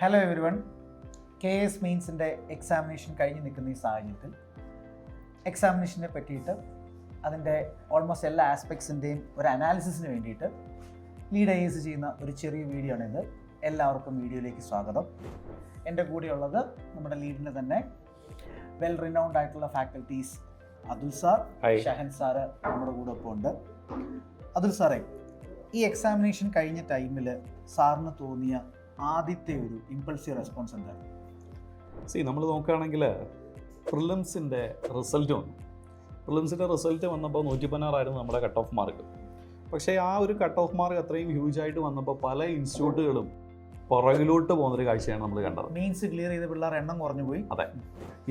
Hello everyone. KS മെയിൻസിൻ്റെ examination കഴിഞ്ഞ് നിൽക്കുന്ന ഈ സാഹചര്യത്തിൽ എക്സാമിനേഷനെ പറ്റിയിട്ട് അതിൻ്റെ ഓൾമോസ്റ്റ് എല്ലാ ആസ്പെക്ട്സിൻ്റെയും ഒരു അനാലിസിസിന് വേണ്ടിയിട്ട് ലീഡ് IAS ചെയ്യുന്ന ഒരു ചെറിയ വീഡിയോ ആണിത്. എല്ലാവർക്കും വീഡിയോയിലേക്ക് സ്വാഗതം. എൻ്റെ കൂടെയുള്ളത് നമ്മുടെ ലീഡിൻ്റെ തന്നെ വെൽ റിനൗൺഡ് ആയിട്ടുള്ള faculties Athul sir, Shahan sir നമ്മുടെ കൂടെ ഒപ്പം ഉണ്ട്. അതുൽ സാറേ, ഈ എക്സാമിനേഷൻ കഴിഞ്ഞ ടൈമിൽ സാറിന് തോന്നിയ ആദ്യത്തെ ഒരു ഇമ്പൾസീവ് റെസ്പോൺസ് എന്താണ്? നമ്മൾ നോക്കുകയാണെങ്കിൽ പ്രിലിംസിൻ്റെ റിസൾട്ട് വന്നു. പ്രിലിംസിൻ്റെ റിസൾട്ട് വന്നപ്പോൾ 116 നമ്മുടെ കട്ട് ഓഫ് മാർക്ക്. പക്ഷേ ആ ഒരു കട്ട് ഓഫ് മാർക്ക് അത്രയും ഹ്യൂജായിട്ട് വന്നപ്പോൾ പല ഇൻസ്റ്റിറ്റ്യൂട്ടുകളും പുറകിലോട്ട് പോകുന്നൊരു കാഴ്ചയാണ് നമ്മൾ കണ്ടത്. മീൻസ് ക്ലിയർ ചെയ്ത പിള്ളേർ എണ്ണം കുറഞ്ഞു പോയി. അതെ,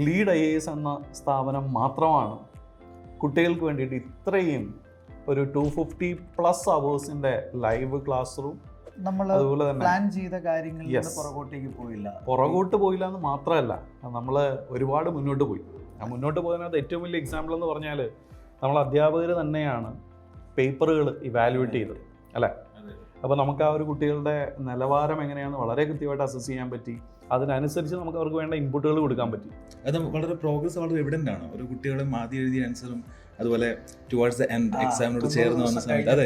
ലീഡ് IAS എന്ന സ്ഥാപനം മാത്രമാണ് കുട്ടികൾക്ക് വേണ്ടിയിട്ട് ഇത്രയും ഒരു 250+ അവേഴ്സിൻ്റെ ലൈവ് ക്ലാസ് റൂം, നമ്മൾ അതുപോലെ തന്നെ പ്ലാൻ ചെയ്ത കാര്യങ്ങളിൽ പുറകോട്ട് പോയില്ല എന്ന് മാത്രമല്ല, നമ്മൾ ഒരുപാട് മുന്നോട്ട് പോയി. ആ മുന്നോട്ട് പോയതിനകത്ത് ഏറ്റവും വലിയ എക്സാമ്പിൾ എന്ന് പറഞ്ഞാൽ നമ്മൾ അധ്യാപകർ തന്നെയാണ് പേപ്പറുകൾ ഇവാലുവേറ്റ് ചെയ്തത്, അല്ലേ? അപ്പോൾ നമുക്ക് ആ ഒരു കുട്ടികളുടെ നിലവാരം എങ്ങനെയാണെന്ന് വളരെ കൃത്യമായിട്ട് അസസ് ചെയ്യാൻ പറ്റി. അതിനനുസരിച്ച് നമുക്ക് അവർക്ക് വേണ്ട ഇൻപുട്ടുകൾ കൊടുക്കാൻ പറ്റി. അത് വളരെ പ്രോഗ്രസ് വളരെ എവിഡൻ്റ് ആണ്. ഒരു കുട്ടികളുടെ ആദ്യം എഴുതിയ ആൻസറും അതുപോലെ ടുവേർഡ്സ് ദ എൻഡ് എക്സാമിനോട് ചേർന്ന് വന്ന സമയത്ത് അതെ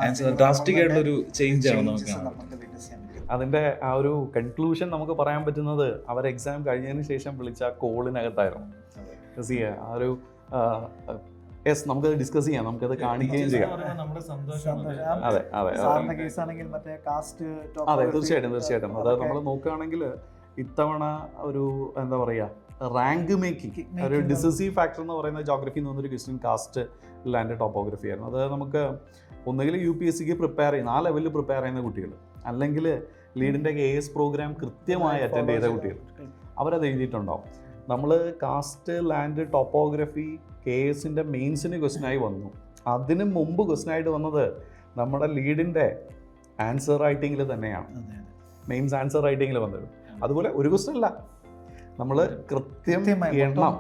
ആൻസർ ഡ്രാസ്റ്റിക് ആയിട്ടുള്ള ഒരു ചേഞ്ച് ആണ് നമുക്ക് അതിൻ്റെ ആ ഒരു കൺക്ലൂഷൻ നമുക്ക് പറയാൻ പറ്റുന്നത് അവർ എക്സാം കഴിഞ്ഞതിന് ശേഷം വിളിച്ച കോളിനകത്തായിരുന്നു. ആ ഒരു നമുക്കത് ഡിസ്കസ് ചെയ്യാം, നമുക്കത് കാണിക്കുകയും ചെയ്യാം. അതെ അതെ അതെ തീർച്ചയായിട്ടും അത് നമ്മൾ നോക്കുകയാണെങ്കിൽ ഇത്തവണ ഒരു എന്താ പറയുക റാങ്ക് മേക്കിംഗ് ഒരു ഡിസിസീവ് ഫാക്ടർ എന്ന് പറയുന്ന ജോഗ്രഫി എന്ന് പറഞ്ഞൊരു ക്വസ്റ്റ്യൻ കാസ്റ്റ് ലാൻഡ് ടോപ്പോഗ്രഫി ആയിരുന്നു. അത് നമുക്ക് ഒന്നുകിൽ UPSCക്ക് പ്രിപ്പയർ ചെയ്യുന്ന ആ ലെവലിൽ പ്രിപ്പയർ ചെയ്യുന്ന കുട്ടികൾ, അല്ലെങ്കിൽ ലീഡിൻ്റെ KS പ്രോഗ്രാം കൃത്യമായി അറ്റൻഡ് ചെയ്ത കുട്ടികൾ, അവരത് എഴുതിയിട്ടുണ്ടാവും. നമ്മൾ കാസ്റ്റ് ലാൻഡ് ടോപ്പോഗ്രഫി KSൻ്റെ മെയിൻസിന് ക്വസ്റ്റ്യനായി വന്നു. അതിന് മുമ്പ് ക്വസ്റ്റ്യനായിട്ട് വന്നത് നമ്മുടെ ലീഡിൻ്റെ ആൻസർ റൈറ്റിങ്ങിൽ തന്നെയാണ്, മെയിൻസ് ആൻസർ റൈറ്റിങ്ങിൽ വന്നത്. അതുപോലെ ഒരു ക്വസ്റ്റ്യൻ അല്ല, നമ്മൾ കൃത്യം എണ്ണം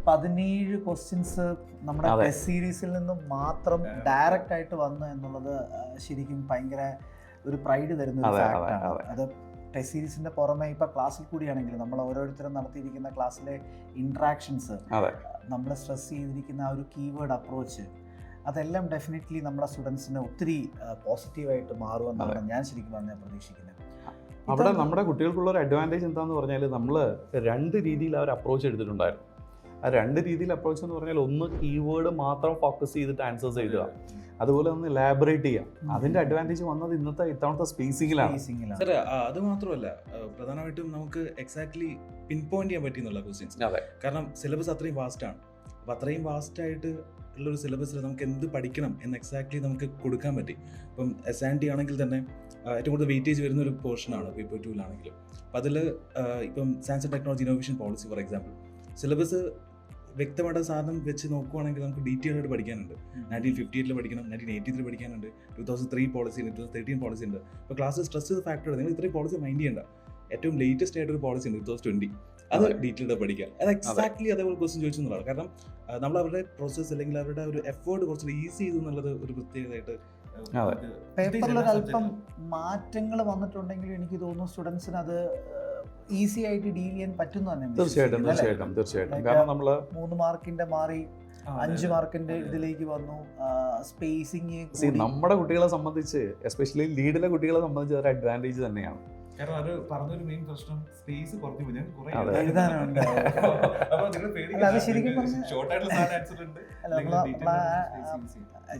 17 ക്വസ്റ്റ്യൻസ് നമ്മുടെ ടെസ്റ്റ് സീരീസിൽ നിന്നും മാത്രം ഡയറക്റ്റ് ആയിട്ട് വന്നു എന്നുള്ളത് ശരിക്കും ഭയങ്കര ഒരു പ്രൈഡ് തരുന്ന ഒരു ഫാക്റ്റാണ്. അത് ടെസ്റ്റ് സീരീസിന്റെ പുറമെ ഇപ്പൊ ക്ലാസ്സിൽ കൂടിയാണെങ്കിൽ നമ്മൾ ഓരോരുത്തരും നടത്തിയിരിക്കുന്ന ക്ലാസ്സിലെ ഇന്ററാക്ഷൻസ്, നമ്മൾ സ്ട്രെസ് ചെയ്തിരിക്കുന്ന ആ ഒരു കീവേഡ് അപ്രോച്ച്, അതെല്ലാം ഡെഫിനറ്റ്ലി നമ്മുടെ സ്റ്റുഡൻസിന് ഒത്തിരി പോസിറ്റീവായിട്ട് മാറുമെന്നാണ് ഞാൻ ശരിക്കും പറഞ്ഞാൽ പ്രതീക്ഷിക്കുന്നത്. അവിടെ നമ്മുടെ കുട്ടികൾക്കുള്ള ഒരു അഡ്വാൻറ്റേജ് എന്താണെന്ന് പറഞ്ഞാൽ നമ്മൾ 2 രീതിയിൽ അവർ അപ്രോച്ച് എടുത്തിട്ടുണ്ടായിരുന്നു. ആ 2 രീതിയിൽ അപ്രോച്ച് എന്ന് പറഞ്ഞാൽ ഒന്ന് കീവേഡ് മാത്രം ഫോക്കസ് ചെയ്തിട്ട് ആൻസേഴ്സ് എഴുതുക, അതുപോലെ ഒന്ന് ഇലാബറേറ്റ് ചെയ്യാം. അതിന്റെ അഡ്വാൻറ്റേജ് വന്നത് ഇത്തവണത്തെ സ്പേസിങ്ങിലാണ്. അത് മാത്രമല്ല, പ്രധാനമായിട്ടും നമുക്ക് എക്സാക്ട്ലി പിൻ പോയിന്റ് ചെയ്യാൻ പറ്റിയെന്നുള്ള ക്വസ്റ്റ്യൻസ്. കാരണം സിലബസ് അത്രയും വാസ്റ്റ് ആണ്. അപ്പോൾ അത്രയും വാസ്റ്റ് ആയിട്ട് ഉള്ളൊരു സിലബസിൽ നമുക്ക് എന്ത് പഠിക്കണം എന്ന് എക്സാക്ട്ലി നമുക്ക് കൊടുക്കാൻ പറ്റി. ഇപ്പം SNT ആണെങ്കിൽ തന്നെ ഏറ്റവും കൂടുതൽ വെയിറ്റേജ് വരുന്ന ഒരു പോർഷനാണ് പേപ്പർ 2-ലാണെങ്കിലും. അപ്പോൾ അതിൽ ഇപ്പം science and technology innovation policy for example, syllabus വ്യക്തമായിട്ട് സാധനം വെച്ച് നോക്കുവാണെങ്കിൽ നമുക്ക് ഡീറ്റെയിൽ ആയിട്ട് പഠിക്കാനുണ്ട്. 1958 പഠിക്കണം, 1983 പഠിക്കാനുണ്ട്, 2003 പോളിസി ഉണ്ട്, 2013 പോളിസി ഉണ്ട്. അപ്പോൾ ക്ലാസ് സ്ട്രെസ് ചെയ്ത ഫാക്ടർ നിങ്ങൾ ഇത്രയും പോളിസി മൈൻഡ് ചെയ്യേണ്ട. ഏറ്റവും ലേറ്റസ്റ്റ് ആയിട്ടൊരു പോളിസി ഉണ്ട് 2020, അത് ഡീറ്റെയിൽഡ് പഠിക്കുക. അത് എക്സാക്ട്ലി അതേപോലെ ക്വസ്റ്റ്യൻ ചോദിച്ചു എന്നുള്ളതാണ്. കാരണം നമ്മൾ അവരുടെ പ്രോസസ്സ് അല്ലെങ്കിൽ അവരുടെ ഒരു എഫേർട്ട് കുറച്ച് ഈസി ചെയ്തു എന്നുള്ളത് ഒരു പ്രത്യേകതയായിട്ട്. പേപ്പറിൽ ഒരല്പം മാറ്റങ്ങൾ വന്നിട്ടുണ്ടെങ്കിലും എനിക്ക് തോന്നുന്നു സ്റ്റുഡൻസിന് അത് ഈസി ആയിട്ട് ഡീൽ ചെയ്യാൻ പറ്റുന്നു തന്നെ. തീർച്ചയായിട്ടും കാരണം നമ്മൾ 3 മാർക്കിന്റെ മാറി 5 മാർക്കിന്റെ ഇതിലേക്ക് വന്നു. സ്പേസിങ് നമ്മുടെ കുട്ടികളെ സംബന്ധിച്ച്, എസ്പെഷ്യലി ലീഡിലെ കുട്ടികളെ സംബന്ധിച്ച് ഒരു അഡ്വാൻറ്റേജ് തന്നെയാണ്. കാരണം അത് പറഞ്ഞൊരു മെയിൻ പ്രശ്നം സ്പേസ് കുറഞ്ഞു പോയി.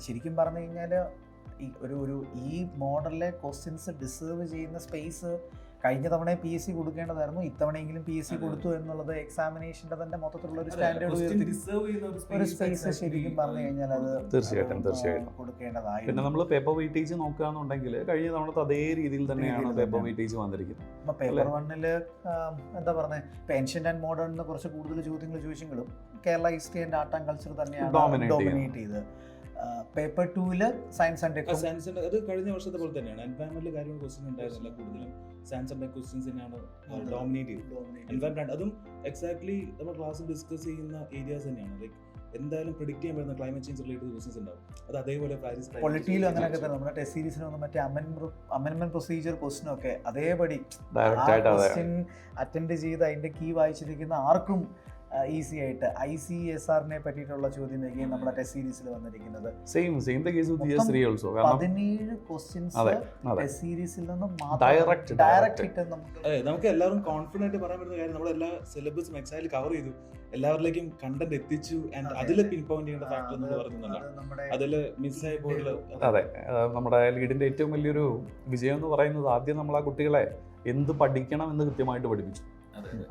ശരിക്കും പറഞ്ഞു കഴിഞ്ഞാല് ഈ മോഡലിലെ ക്വസ്റ്റ്യൻസ് ഡിസേർവ് ചെയ്യുന്ന സ്പേസ് കഴിഞ്ഞ തവണ PSC കൊടുക്കേണ്ടതായിരുന്നു, ഇത്തവണയെങ്കിലും PSC കൊടുത്തു എന്നുള്ളത് എക്സാമിനേഷന്റെ തന്നെ മൊത്തത്തിലുള്ള ഒരു സ്റ്റാൻഡേർഡ് ഒരു സ്പേസ് ശരിക്കും പറഞ്ഞു കഴിഞ്ഞാൽ അത് തീർച്ചയായിട്ടും കൊടുക്കേണ്ടതായി. പിന്നെ നമ്മൾ പേപ്പർ വെയിറ്റേജ് നോക്കുകയാണെന്നുണ്ടെങ്കിൽ കഴിഞ്ഞ തവണത്തെ അതേ രീതിയിൽ തന്നെയാണ് പേപ്പർ വെയിറ്റേജ് വന്നിരിക്കുന്നത്. ഇപ്പൊ പേപ്പർ 1-ല് എന്താ പറയുന്നത്, ഏൻഷ്യന്റ് ആൻഡ് മോഡേണിന് കുറച്ച് കൂടുതൽ ചോദ്യങ്ങൾ ചോദിച്ചെങ്കിലും Kerala history and art and culture തന്നെയാണ് ഡോമിനേറ്റ് ചെയ്തത്. പേപ്പർ 2-ല് സയൻസ് ആൻഡ് അത് കഴിഞ്ഞ വർഷത്തെ പോലെ തന്നെയാണ്. എൻവയറമെന്റിൽ കാര്യങ്ങൾ ക്വസ്റ്റ്യൻ ഉണ്ടായിരുന്നില്ല, കൂടുതലും സയൻസ് ആൻഡ് ക്വസ്റ്റ്യൻസ് തന്നെയാണ് ഡോമിനേറ്റ് ചെയ്തത്. എൻവയറമെന്റ് അതും എക്സാക്ട്ലി നമ്മൾ ക്ലാസ്സിൽ ഡിസ്കസ് ചെയ്യുന്ന ഏരിയാസ് തന്നെയാണ്. ലൈക്ക് എന്തായാലും പ്രിഡിക്റ്റ് ചെയ്യാൻ പറ്റുന്ന ക്ലൈമറ്റ് ചേഞ്ച് റിലേറ്റഡ് ക്വസ്റ്റ്യൻസ് ഉണ്ടാവും. അത് അതേപോലെ പാരീസ് പൊളിറ്റിയിലും അങ്ങനെയൊക്കെ തന്നെ നമ്മുടെ ടെസ്റ്റ് സീരീസിനൊന്നും മറ്റേ അമെൻമെന്റ് പ്രൊസീജിയർ ക്വസ്റ്റിനൊക്കെ അതേപടി ക്വസ്റ്റ്യൻ അറ്റൻഡ് ചെയ്ത് അതിന്റെ കീ വായിച്ചിരിക്കുന്ന ആർക്കും ഈസി ആയിട്ട് ICSRനെ പറ്റിയിട്ടുള്ള ചോദ്യം വരികയും നമ്മുടെ ടെസ്റ്റ് സീരീസിൽ വന്നിരിക്കുന്നത് 17 ക്വസ്റ്റ്യൻസ് ടെസ്റ്റ് സീരീസിൽ നിന്നും ഡയറക്റ്റ് നമുക്ക് എല്ലാവരും കോൺഫിഡന്റ് പറയാൻ പറ്റുന്ന കാര്യം നമ്മളെല്ലാ സിലബസും എക്സാക്ട്ലി കവർ ചെയ്തു, എല്ലാവരിലേക്കും കണ്ടന്റ് എത്തിച്ചു. ആൻഡ് അതിൽ പിൻ പോയിന്റ് ചെയ്യേണ്ട ഫാക്ടർ എന്ന് പറയുന്നുണ്ട്, അതിൽ മിസ്സായി പോയിട്ടുള്ള. അതെ, നമ്മുടെ ലീഡിന്റെ ഏറ്റവും വലിയൊരു വിജയം എന്ന് പറയുന്നത് ആദ്യം നമ്മൾ ആ കുട്ടികളെ എന്ത് പഠിക്കണം എന്ന് കൃത്യമായിട്ട് പഠിപ്പിച്ചു.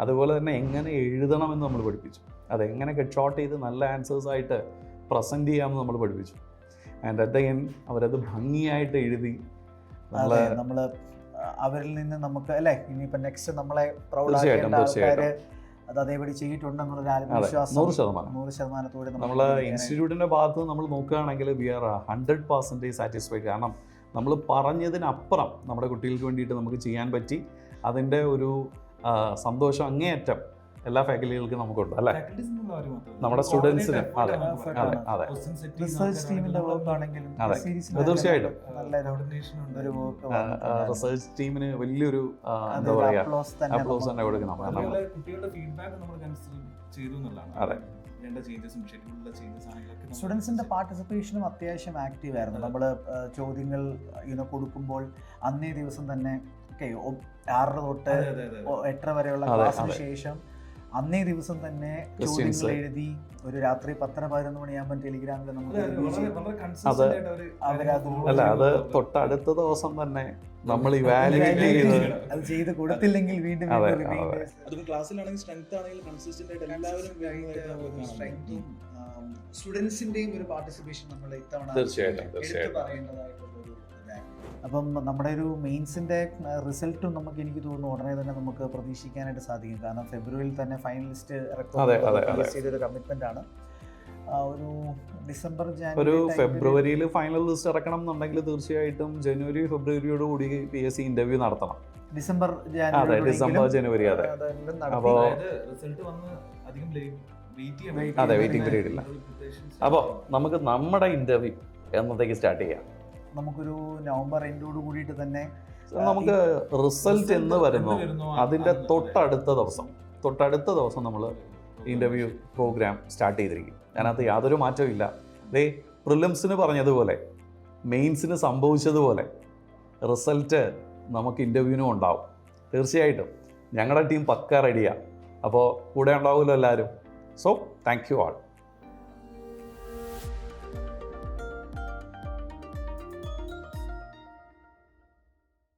അതുപോലെ തന്നെ എങ്ങനെ എഴുതണമെന്ന് നമ്മൾ പഠിപ്പിച്ചു, അതെങ്ങനെ ഗെറ്റ് ഷോട്ട് ചെയ്ത് നല്ല ആൻസേഴ്സ് ആയിട്ട് പ്രസന്റ് ചെയ്യാമെന്ന് നമ്മൾ പഠിപ്പിച്ചു. ആൻഡ് അറ്റ് ദ എൻഡ് അവരത് ഭംഗിയായിട്ട് എഴുതി നമ്മൾ അവരിൽ നിന്ന് നമുക്ക് അല്ലേ ഇനിയിപ്പോ നെക്സ്റ്റ് നമ്മളെ പ്രൗഢാക്കേണ്ട ആൾക്കാര് അത് അതേപടി ചെയ്തിട്ടുണ്ടെന്നുള്ള ആത്മവിശ്വാസം 100% നമ്മളെ ഇൻസ്റ്റിറ്റ്യൂട്ടിന്റെ ഭാഗത്ത് നമ്മൾ നോക്കുകയാണെങ്കിൽ വി ആർ 100% സാറ്റിസ്ഫൈഡ്. കാരണം നമ്മൾ പറഞ്ഞതിനപ്പുറം നമ്മുടെ കുട്ടികൾക്ക് വേണ്ടിയിട്ട് നമുക്ക് ചെയ്യാൻ പറ്റി. അതിൻ്റെ ഒരു സന്തോഷം അങ്ങേയറ്റം എല്ലാ ഫാക്കൽറ്റികൾക്കും നമുക്കുണ്ട് അല്ലേ, നമ്മുടെ സ്റ്റുഡൻസിന്. അതെ അതെ അതെ റിസർച്ച് ടീമിന്റെ വർക്ക് ആണെങ്കിലും തീർച്ചയായിട്ടും റിസർച്ച് ടീമിന് വലിയൊരു എന്താ പറയാ അപ്ലോസ് തന്നെ കൊടുക്കണം. കാരണം അതെ സ്റ്റുഡൻസിന്റെ പാർട്ടിസിപ്പേഷനും അത്യാവശ്യം ആക്റ്റീവ് ആയിരുന്നു. നമ്മൾ ചോദ്യങ്ങൾ കൊടുക്കുമ്പോൾ അന്നേ ദിവസം തന്നെ 6 തൊട്ട് 8 വരെയുള്ള ക്ലാസ്സിന് ശേഷം അന്നേ ദിവസം തന്നെ ചോദ്യങ്ങൾ എഴുതി ഒരു രാത്രി 10-11 മണിയാകുമ്പോൾ ടെലിഗ്രാമിൽ അത് തൊട്ടടുത്ത ദിവസം തന്നെ നമ്മൾ ഇവാലുവേറ്റ് ചെയ്ത് അത് ചെയ്ത് കൊടുത്തില്ലെങ്കിൽ വീണ്ടും ക്ലാസ്സിലാണെങ്കിൽ സ്ട്രെങ്ത് ആണെങ്കിൽ കൺസിസ്റ്റന്റ് ആയിട്ട് എല്ലാവരും സ്റ്റുഡൻസിന്റെയും ഒരു പാർട്ടിസിപ്പേഷൻ നമ്മൾ ഇത്തവണ തീർച്ചയായിട്ടും പറയേണ്ടതായിട്ടുള്ള. അപ്പം നമ്മുടെ ഒരു മെയിൻസിൻ്റെ റിസൾട്ടും നമുക്ക് എനിക്ക് തോന്നുന്നു ഉടനെ തന്നെ നമുക്ക് പ്രതീക്ഷിക്കാനായിട്ട് സാധിക്കും. കാരണം ഫെബ്രുവരിയിൽ തന്നെ ഫൈനലിസ്റ്റ് ചെയ്തൊരു കമ്മിറ്റ്മെൻ്റ് ആണ്. ഒരു ഡിസംബർ ഒരു ഫെബ്രുവരിയിൽ ഫൈനൽ ലിസ്റ്റ് ഇറക്കണം എന്നുണ്ടെങ്കിൽ തീർച്ചയായിട്ടും ജനുവരി ഫെബ്രുവരിയോട് കൂടി PSC ഇന്റർവ്യൂ നടത്തണം. ഡിസംബർ ജനുവരി അതെ. അപ്പോൾ അതെ വെയിറ്റിംഗ് പീരീഡ് ഇല്ല. അപ്പോൾ നമുക്ക് നമ്മുടെ ഇന്റർവ്യൂ എന്നത്തേക്ക് സ്റ്റാർട്ട് ചെയ്യാം? നമുക്കൊരു നവംബർ എൻഡോട് കൂടിയിട്ട് തന്നെ നമുക്ക് റിസൾട്ട് എന്ന് വരുന്നു അതിൻ്റെ തൊട്ടടുത്ത ദിവസം നമ്മൾ ഇൻ്റർവ്യൂ പ്രോഗ്രാം സ്റ്റാർട്ട് ചെയ്തിരിക്കും. അതിനകത്ത് യാതൊരു മാറ്റവും ഇല്ല. പ്രിലിംസിന് പറഞ്ഞതുപോലെ മെയിൻസിന് സംഭവിച്ചതുപോലെ റിസൾട്ട് നമുക്ക് ഇൻ്റർവ്യൂവിനും ഉണ്ടാവും. തീർച്ചയായിട്ടും ഞങ്ങളുടെ ടീം പക്ക റെഡിയാണ്. അപ്പോൾ കൂടെ ഉണ്ടാവുമല്ലോ എല്ലാവരും. So thank you all.